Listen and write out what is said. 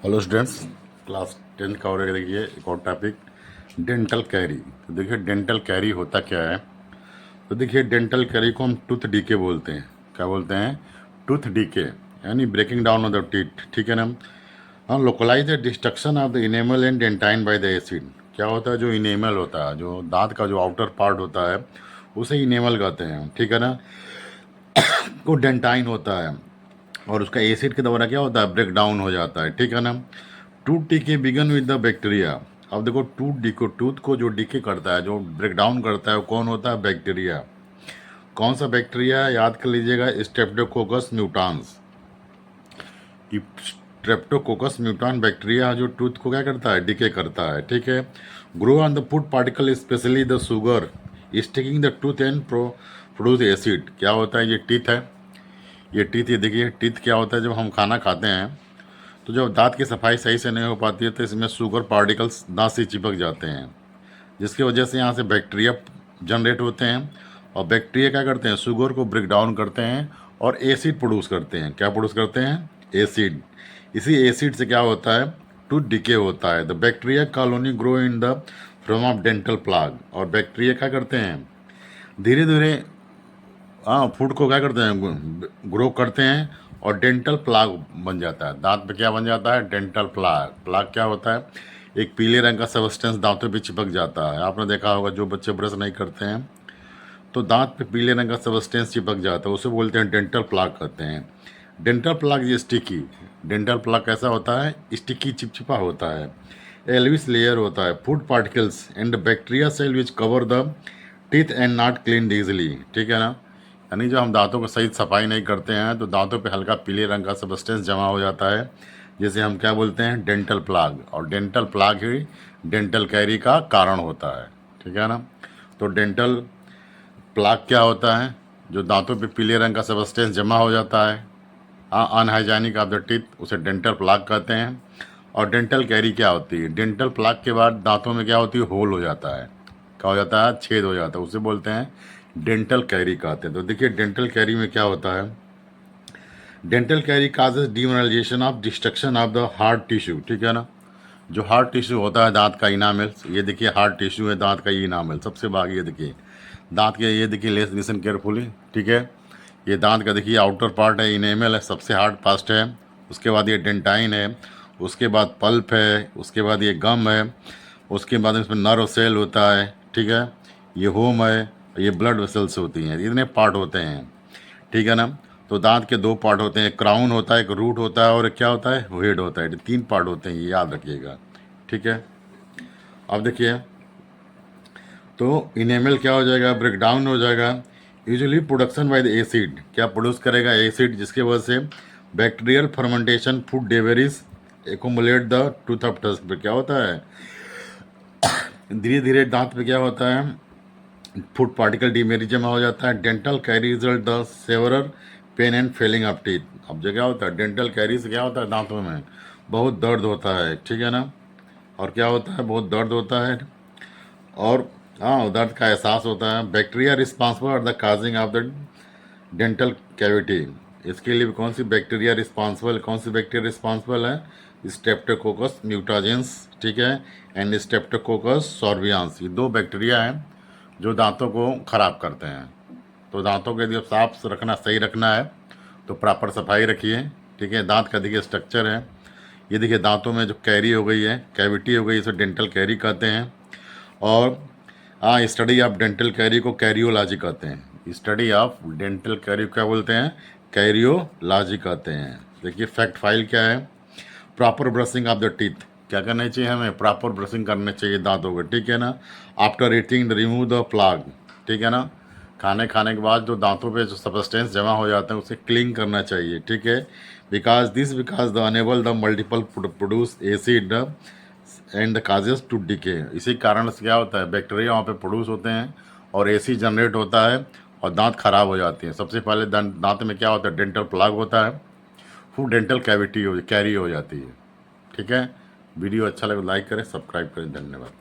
Hello students, class 10 का और देखिए एक और टॉपिक डेंटल कैरी। तो देखिए डेंटल कैरी होता क्या है। तो देखिए डेंटल कैरी को हम टूथ डीके बोलते हैं। क्या बोलते हैं? टूथ डीके, यानी breaking down of the teeth. ठीक है ना। हाँ, localise the destruction of the enamel and dentine by the acid. क्या होता है? जो इनेमल होता है, जो दांत का जो आउटर पार्ट होता है, उसे इनेमल कहते हैं। ठीक है ना। वो डेंटाइन होता है और उसका एसिड के द्वारा क्या होता है? ब्रेक डाउन हो जाता है। ठीक है ना। Tooth decay begin with the bacteria. अब देखो टूथ को जो डीके करता है, जो ब्रेक डाउन करता है, वो कौन होता है? बैक्टीरिया। कौन सा बैक्टीरिया? याद कर लीजिएगा, स्ट्रेप्टोकोकस म्यूटान्स। स्ट्रेप्टोकोकस म्यूटान बैक्टीरिया जो टूथ को क्या करता है? डीके करता है। ठीक है। Grow on the food particle specially the sugar sticking the tooth and produce acid. क्या होता है? ये टीथ है। ये टीथ, ये देखिए टीथ क्या होता है। जब हम खाना खाते हैं तो जब दांत की सफाई सही से नहीं हो पाती है तो इसमें शुगर पार्टिकल्स दांत से चिपक जाते हैं, जिसकी वजह से यहाँ से बैक्टीरिया जनरेट होते हैं। और बैक्टीरिया क्या करते हैं? शुगर को ब्रेक डाउन करते हैं और एसिड प्रोड्यूस करते हैं। क्या प्रोड्यूस करते हैं? एसिड। इसी एसिड से क्या होता है? टूथ डिके होता है। The bacteria colony grow in the form of dental plaque. और बैक्टीरिया क्या करते हैं? धीरे धीरे हाँ फूड को क्या करते हैं? ग्रो करते हैं और डेंटल प्लाग बन जाता है। दांत पे क्या बन जाता है? Dental plog. प्लाग क्या होता है? एक पीले रंग का सब्सटेंस दांतों पे चिपक जाता है। आपने देखा होगा जो बच्चे ब्रश नहीं करते हैं तो दांत पे पीले रंग का सब्सटेंस चिपक जाता है, उसे बोलते हैं डेंटल प्लाग कहते हैं। डेंटल प्लाग ये स्टिकी। डेंटल प्लाग कैसा होता है? स्टिकी, चिपचिपा होता है। एल्विस लेयर होता है food particles and bacteria cell which cover the teeth and not clean easily. ठीक है ना। यानी जो हम दांतों को सही सफाई नहीं करते हैं तो दांतों पे हल्का पीले रंग का सब्सटेंस जमा हो जाता है, जिसे हम क्या बोलते हैं? Dental plaque. और डेंटल प्लाग ही डेंटल कैरी का कारण होता है। ठीक है ना। तो डेंटल प्लाग क्या होता है? जो दांतों पे पीले रंग का सब्सटेंस जमा हो जाता है, अनहाइजानिक ऑफ द टीथ, उसे डेंटल प्लाग कहते हैं। और डेंटल कैरी क्या होती है? डेंटल प्लाग के बाद दांतों में क्या होती है? होल हो जाता है। क्या हो जाता है? छेद हो जाता है, उसे बोलते हैं डेंटल कैरी कहते हैं। तो देखिए डेंटल कैरी में क्या होता है? Dental carry causes demineralisation of destruction of the hard tissue. ठीक है ना। जो हार्ड टिश्यू होता है दांत का इनामेल, ये देखिए हार्ड टिश्यू है दांत का, ये इनामेल सबसे भाग, ये देखिए दांत के, ये देखिए लेस लिसन केयरफुली। ठीक है। ये दांत का देखिए आउटर पार्ट है, इनेमल है, सबसे हार्ड पार्ट है। उसके बाद ये डेंटाइन है, उसके बाद पल्प है, उसके बाद ये गम है, उसके बाद इसमें नर्व सेल होता है। ठीक है। ये होम है, ये ब्लड वेसल्स होती हैं। इतने पार्ट होते हैं। ठीक है ना। तो दांत के दो पार्ट होते हैं, एक क्राउन होता है, एक रूट होता है, और एक क्या होता है? हेड होता है। तीन पार्ट होते हैं, ये याद रखिएगा। ठीक है। अब देखिए तो इनेमल क्या हो जाएगा? ब्रेक डाउन हो जाएगा। Usually production by the acid. क्या प्रोड्यूस करेगा? एसिड, जिसके वजह से bacterial fermentation food debris accumulate the tooth of crust पे क्या होता है? धीरे धीरे दांत पे क्या होता है? फूड पार्टिकल डीमेरी जमा हो जाता है। Dental caries result the severe pain and falling of teeth. अब जो क्या होता है? डेंटल कैरी से क्या होता है? दांतों में बहुत दर्द होता है। ठीक है ना। और क्या होता है? बहुत दर्द होता है और हाँ दर्द का एहसास होता है। Bacteria responsible for the causing of the dental cavity. इसके लिए कौन सी बैक्टीरिया रिस्पॉन्सिबल? कौन सी बैक्टीरिया रिस्पॉन्सिबल है? Streptococcus mutans. ठीक है। And streptococcus sobrinus. ये दो बैक्टीरिया हैं जो दांतों को ख़राब करते हैं। तो दांतों के लिए साफ रखना, सही रखना है तो प्रॉपर सफाई रखिए। ठीक है। दांत का देखिए स्ट्रक्चर है, ये देखिए दांतों में जो कैरी हो गई है, कैविटी हो गई, इसे डेंटल कैरी कहते हैं। और हाँ, स्टडी ऑफ डेंटल कैरी को कैरियोलॉजी कहते हैं। स्टडी ऑफ डेंटल कैरी क्या बोलते हैं? कैरियोलॉजी कहते हैं। देखिए फैक्ट फाइल क्या है? Proper brushing of the teeth. क्या करना चाहिए हमें? प्रॉपर ब्रशिंग करना चाहिए दांतों को। ठीक है ना। After eating remove the plaque. ठीक है ना। खाने खाने के बाद जो दांतों पे जो सब्सटेंस जमा हो जाते हैं उसे क्लीन करना चाहिए। ठीक है। Because the enable the multiple produce acid and the causes to decay. इसी कारण से क्या होता है? बैक्टीरिया वहाँ पे प्रोड्यूस होते हैं और एसिड जनरेट होता है और दांत खराब हो जाते हैं। सबसे पहले दांत में क्या होता है? डेंटल प्लाग होता है, फिर डेंटल कैविटी कैरी हो जाती है। ठीक है। वीडियो अच्छा लगे लाइक करें, सब्सक्राइब करें। धन्यवाद।